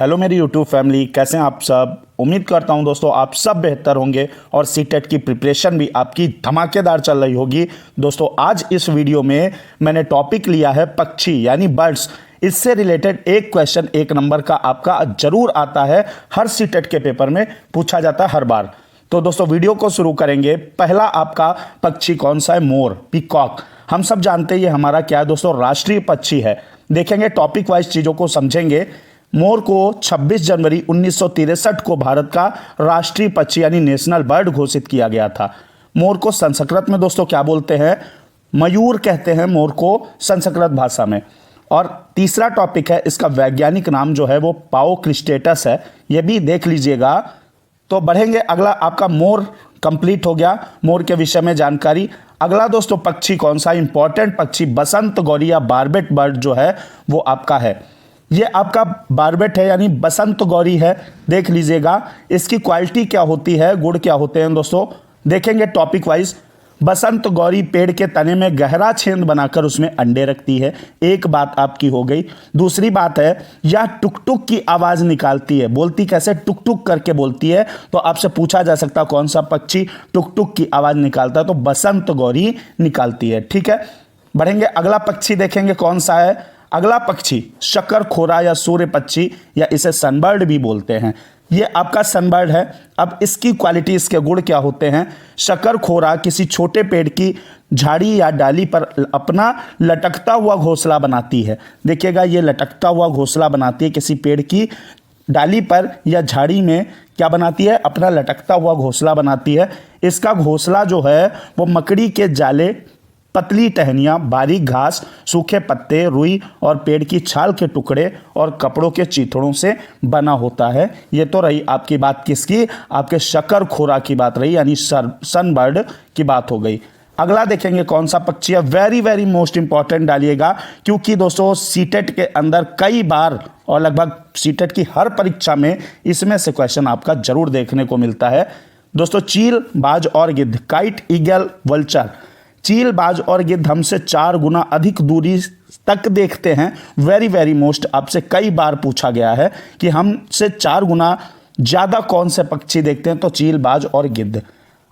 Hello मेरी YouTube family, कैसे हैं आप सब। उम्मीद करता हूं दोस्तों आप सब बेहतर होंगे और सीटेट की प्रिपरेशन भी आपकी धमाकेदार चल रही होगी। दोस्तों आज इस वीडियो में मैंने टॉपिक लिया है पक्षी यानी बर्ड्स। इससे रिलेटेड एक क्वेश्चन 1 नंबर का आपका जरूर आता है, हर सीटेट के पेपर में पूछा जाता है हर बार। तो दोस्तों वीडियो को शुरू करेंगे। पहला आपका पक्षी कौन सा है? मोर, पीकॉक। हम सब जानते हैं ये हमारा क्या है दोस्तों, राष्ट्रीय पक्षी है। देखेंगे टॉपिक वाइज चीज़ों को समझेंगे। मोर को 26 जनवरी 1963 को भारत का राष्ट्रीय पक्षी यानी नेशनल बर्ड घोषित किया गया था। मोर को संस्कृत में दोस्तों क्या बोलते हैं? मयूर कहते हैं मोर को संस्कृत भाषा में। और तीसरा टॉपिक है, इसका वैज्ञानिक नाम जो है वो पाओक्रिस्टेटस है, ये भी देख लीजिएगा। तो बढ़ेंगे अगला, आपका मोर कंप्लीट हो गया, मोर के विषय में जानकारी। अगला दोस्तों पक्षी कौन सा? इंपॉर्टेंट पक्षी बसंत गौरी या बारबेट बर्ड जो है वो आपका है। ये आपका बारबेट है यानी बसंत गौरी है, देख लीजिएगा। इसकी क्वालिटी क्या होती है, गुण क्या होते हैं दोस्तों, देखेंगे टॉपिक वाइज। बसंत गौरी पेड़ के तने में गहरा छेद बनाकर उसमें अंडे रखती है, एक बात आपकी हो गई। दूसरी बात है, यह टुक टुक की आवाज़ निकालती है। बोलती कैसे? टुक टुक करके बोलती है। तो आपसे पूछा जा सकता कौन सा पक्षी टुक टुक की आवाज़ निकालता है, तो बसंत गौरी निकालती है। ठीक है, बढ़ेंगे अगला पक्षी देखेंगे कौन सा है। अगला पक्षी शकरखोरा या सूर्य पक्षी या इसे सनबर्ड भी बोलते हैं। ये आपका सनबर्ड है। अब इसकी क्वालिटी, इसके गुण क्या होते हैं? शकरखोरा किसी छोटे पेड़ की झाड़ी या डाली पर अपना लटकता हुआ घोंसला बनाती है। देखिएगा, ये लटकता हुआ घोंसला बनाती है, किसी पेड़ की डाली पर या झाड़ी में क्या बनाती है? अपना लटकता हुआ घोंसला बनाती है। इसका घोंसला जो है वो मकड़ी के जाले, पतली टहनियाँ, बारीक घास, सूखे पत्ते, रुई और पेड़ की छाल के टुकड़े और कपड़ों के चीथड़ों से बना होता है। ये तो रही आपकी बात किसकी? आपके शकरखोरा की बात रही, यानी सनबर्ड की बात हो गई। अगला देखेंगे कौन सा पक्षी है। वेरी वेरी मोस्ट इंपॉर्टेंट डालिएगा, क्योंकि दोस्तों सीटेट के अंदर कई बार और लगभग सीटेट की हर परीक्षा में इसमें से क्वेश्चन आपका जरूर देखने को मिलता है। दोस्तों चील, बाज और गिद्ध, काइट, ईगल, वल्चर। चील, बाज और गिद्ध हमसे 4 गुना अधिक दूरी तक देखते हैं। वेरी वेरी मोस्ट आपसे कई बार पूछा गया है कि हमसे 4 गुना ज़्यादा कौन से पक्षी देखते हैं, तो चील, बाज और गिद्ध।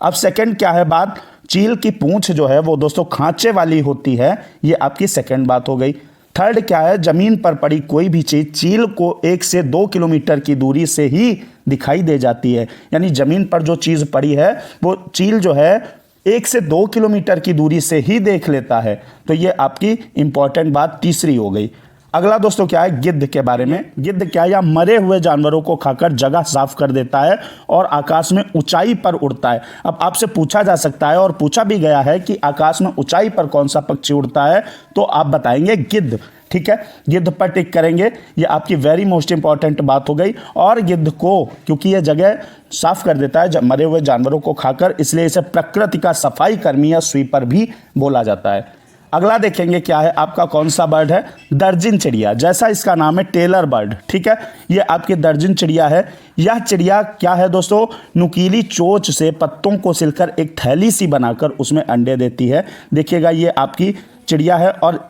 अब सेकंड क्या है बात? चील की पूंछ जो है वो दोस्तों खांचे वाली होती है, ये आपकी सेकंड बात हो गई। थर्ड क्या है? जमीन पर पड़ी कोई भी चीज़ चील को 1 से 2 किलोमीटर की दूरी से ही दिखाई दे जाती है। यानी जमीन पर जो चीज़ पड़ी है वो चील जो है 1 से 2 किलोमीटर की दूरी से ही देख लेता है। तो ये आपकी इंपॉर्टेंट बात तीसरी हो गई। अगला दोस्तों क्या है? गिद्ध के बारे में। गिद्ध क्या? या मरे हुए जानवरों को खाकर जगह साफ कर देता है और आकाश में ऊंचाई पर उड़ता है। अब आपसे पूछा जा सकता है और पूछा भी गया है कि आकाश में ऊंचाई पर कौन सा पक्षी उड़ता है, तो आप बताएंगे गिद्ध। ठीक है, गिद्ध पर टिक करेंगे, ये आपकी वेरी मोस्ट इंपॉर्टेंट बात हो गई। और गिद्ध को क्योंकि ये जगह साफ कर देता है मरे हुए जानवरों को खाकर, इसलिए इसे प्रकृति का सफाई कर्मी या स्वीपर भी बोला जाता है। अगला देखेंगे क्या है आपका, कौन सा बर्ड है? दर्जिन चिड़िया, जैसा इसका नाम है टेलर बर्ड। ठीक है, ये आपकी दर्जिन चिड़िया है। यह चिड़िया क्या है दोस्तों? नुकीली चोंच से पत्तों को सिलकर एक थैली सी बनाकर उसमें अंडे देती है। देखिएगा, ये आपकी चिड़िया है और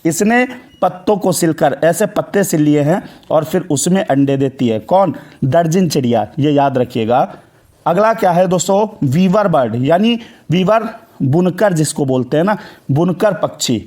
इसने पत्तों को सिलकर ऐसे पत्ते सिल लिए हैं और फिर उसमें अंडे देती है। कौन? दर्जिन चिड़िया, ये याद रखिएगा। अगला क्या है दोस्तों? वीवर बर्ड, यानी वीवर बुनकर जिसको बोलते हैं ना, बुनकर पक्षी।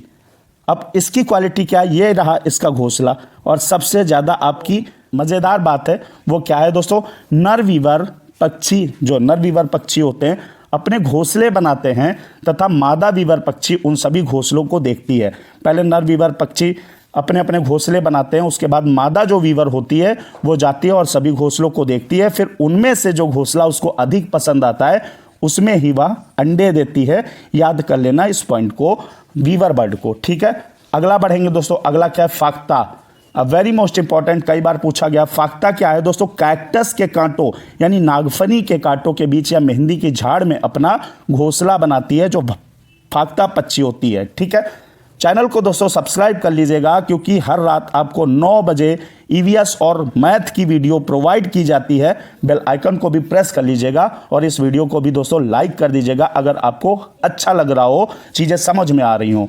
अब इसकी क्वालिटी क्या है? ये रहा इसका घोंसला। और सबसे ज़्यादा आपकी मज़ेदार बात है वो क्या है दोस्तों? नर वीवर पक्षी, जो नर वीवर पक्षी होते हैं अपने घोंसले बनाते हैं तथा मादा वीवर पक्षी उन सभी घोंसलों को देखती है। पहले नर वीवर पक्षी अपने अपने घोंसले बनाते हैं, उसके बाद मादा जो वीवर होती है वो जाती है और सभी घोंसलों को देखती है। फिर उनमें से जो घोंसला उसको अधिक पसंद आता है उसमें ही वह अंडे देती है। याद कर लेना इस पॉइंट को, वीवर बर्ड को। ठीक है, अगला बढ़ेंगे दोस्तों। अगला क्या है? फाख्ता। अब वेरी मोस्ट इंपॉर्टेंट, कई बार पूछा गया। फाख्ता क्या है दोस्तों? कैक्टस के कांटों यानी नागफनी के कांटों के बीच या मेहंदी की झाड़ में अपना घोंसला बनाती है, जो फाख्ता पक्षी होती है। ठीक है, चैनल को दोस्तों सब्सक्राइब कर लीजिएगा, क्योंकि हर रात आपको 9 बजे ईवीएस और मैथ की वीडियो प्रोवाइड की जाती है। बेल आइकन को भी प्रेस कर लीजिएगा और इस वीडियो को भी दोस्तों लाइक कर दीजिएगा अगर आपको अच्छा लग रहा हो, चीज़ें समझ में आ रही हो।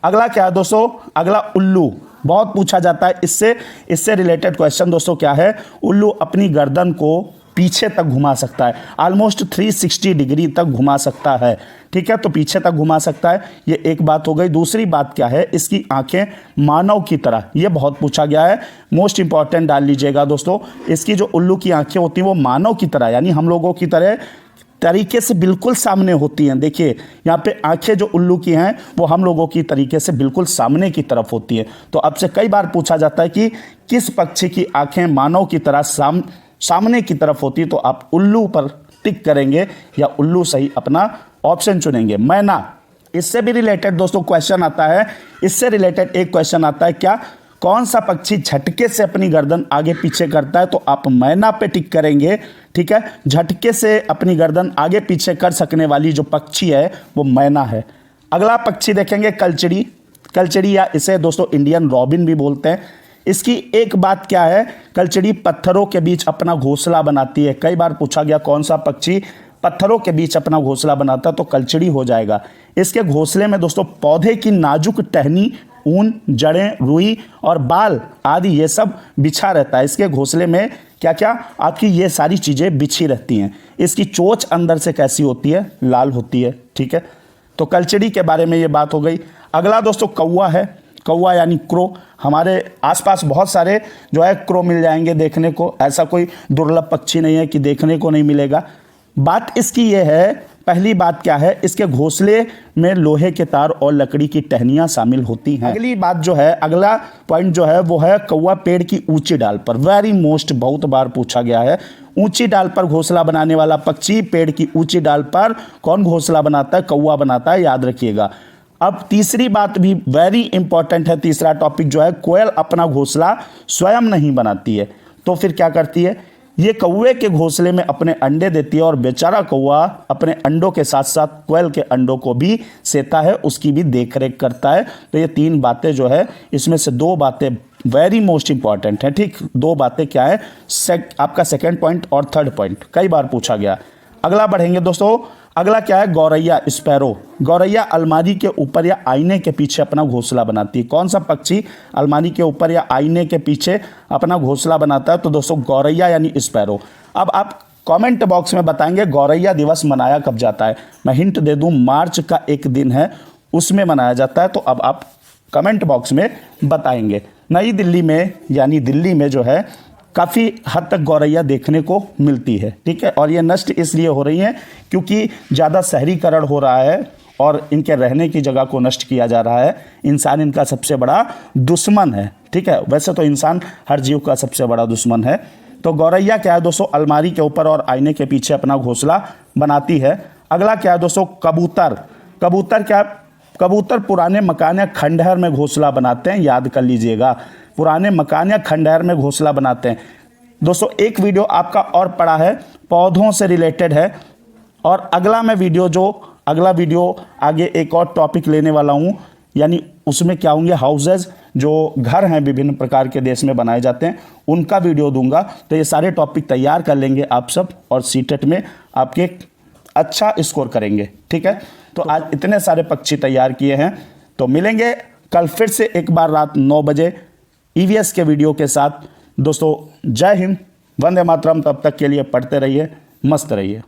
अगला क्या है दोस्तों, अगला उल्लू, बहुत पूछा जाता है। इससे रिलेटेड क्वेश्चन दोस्तों क्या है, उल्लू अपनी गर्दन को पीछे तक घुमा सकता है, ऑलमोस्ट 360 डिग्री तक घुमा सकता है, ठीक है, तो पीछे तक घुमा सकता है, ये एक बात हो गई। दूसरी बात क्या है, इसकी आंखें मानव की तरह, ये बहुत पूछा गया है, मोस्ट इंपॉर्टेंट डाल लीजिएगा दोस्तों। इसकी जो उल्लू की आंखें होती हैं वो मानव की तरह यानी हम लोगों की तरह तरीके से बिल्कुल सामने होती हैं। देखिए यहाँ पे आंखें जो उल्लू की हैं वो हम लोगों की तरीके से बिल्कुल सामने की तरफ होती हैं। तो आपसे कई बार पूछा जाता है कि किस पक्षी की आंखें मानव की तरह सामने की तरफ होती है, तो आप उल्लू पर टिक करेंगे या उल्लू सही अपना ऑप्शन चुनेंगे। मैना, इससे भी रिलेटेड दोस्तों क्वेश्चन आता है, इससे रिलेटेड एक क्वेश्चन आता है, क्या कौन सा पक्षी झटके से अपनी गर्दन आगे पीछे करता है, तो आप मैना पे टिक करेंगे, ठीक है। झटके से अपनी गर्दन आगे पीछे कर सकने वाली जो पक्षी है वो मैना है। अगला पक्षी देखेंगे कलचड़ी, कलचड़ी या इसे दोस्तों इंडियन रॉबिन भी बोलते हैं। इसकी एक बात क्या है, कलचड़ी पत्थरों के बीच अपना घोंसला बनाती है। कई बार पूछा गया कौन सा पक्षी पत्थरों के बीच अपना घोंसला बनाता है, तो कलचड़ी हो जाएगा। इसके घोंसले में दोस्तों पौधे की नाजुक टहनी, ऊन, जड़ें, रुई और बाल आदि ये सब बिछा रहता है। इसके घोंसले में क्या क्या आपकी ये सारी चीज़ें बिछी रहती हैं। इसकी चोंच अंदर से कैसी होती है, लाल होती है, ठीक है। तो कलचड़ी के बारे में ये बात हो गई। अगला दोस्तों कौवा है, कौवा यानी क्रो। हमारे आसपास बहुत सारे जो है क्रो मिल जाएंगे देखने को, ऐसा कोई दुर्लभ पक्षी नहीं है कि देखने को नहीं मिलेगा। बात इसकी ये है, पहली बात क्या है, इसके घोंसले में लोहे के तार और लकड़ी की टहनियाँ शामिल होती हैं। अगली बात जो है, अगला पॉइंट जो है वो है कौवा पेड़ की ऊंची डाल पर, वेरी मोस्ट, बहुत बार पूछा गया है। ऊंची डाल पर घोंसला बनाने वाला पक्षी, पेड़ की ऊंची डाल पर कौन घोंसला बनाता है, कौवा बनाता है, याद रखिएगा। अब तीसरी बात भी वेरी इंपॉर्टेंट है, तीसरा टॉपिक जो है, कोयल अपना घोंसला स्वयं नहीं बनाती है, तो फिर क्या करती है, ये कौवे के घोंसले में अपने अंडे देती है और बेचारा कौवा अपने अंडों के साथ साथ कोयल के अंडों को भी सेता है, उसकी भी देखरेख करता है। तो ये तीन बातें जो है, इसमें से दो बातें वेरी मोस्ट इंपॉर्टेंट है, ठीक। दो बातें क्या है, आपका सेकंड पॉइंट और थर्ड पॉइंट कई बार पूछा गया। अगला बढ़ेंगे दोस्तों, अगला क्या है, गौरैया, स्पैरो। गौरैया अलमारी के ऊपर या आईने के पीछे अपना घोंसला बनाती है। कौन सा पक्षी अलमारी के ऊपर या आईने के पीछे अपना घोंसला बनाता है, तो दोस्तों गौरैया यानी स्पैरो। अब आप कमेंट बॉक्स में बताएंगे गौरैया दिवस मनाया कब जाता है। मैं हिंट दे दूं, मार्च का एक दिन है उसमें मनाया जाता है, तो अब आप कमेंट बॉक्स में बताएंगे। नई दिल्ली में यानी दिल्ली में जो है काफ़ी हद तक गौरैया देखने को मिलती है, ठीक है। और ये नष्ट इसलिए हो रही हैं क्योंकि ज़्यादा शहरीकरण हो रहा है और इनके रहने की जगह को नष्ट किया जा रहा है। इंसान इनका सबसे बड़ा दुश्मन है, ठीक है। वैसे तो इंसान हर जीव का सबसे बड़ा दुश्मन है। तो गौरैया क्या है दोस्तों, अलमारी के ऊपर और आईने के पीछे अपना घोंसला बनाती है। अगला क्या है दोस्तों, कबूतर। कबूतर क्या, कबूतर पुराने मकान या खंडहर में घोंसला बनाते हैं, याद कर लीजिएगा, पुराने मकान या खंडहर में घोंसला बनाते हैं। दोस्तों एक वीडियो आपका और पड़ा है, पौधों से रिलेटेड है, और अगला वीडियो आगे एक और टॉपिक लेने वाला हूँ, यानी उसमें क्या होंगे, हाउसेज, जो घर हैं विभिन्न प्रकार के देश में बनाए जाते हैं, उनका वीडियो दूंगा। तो ये सारे टॉपिक तैयार कर लेंगे आप सब, और सीटेट में आपके अच्छा स्कोर करेंगे, ठीक है। तो आज इतने सारे पक्षी तैयार किए हैं, तो मिलेंगे कल फिर से एक बार रात 9 बजे ईवीएस के वीडियो के साथ। दोस्तों जय हिंद, वंदे मातरम। तब तक के लिए पढ़ते रहिए, मस्त रहिए।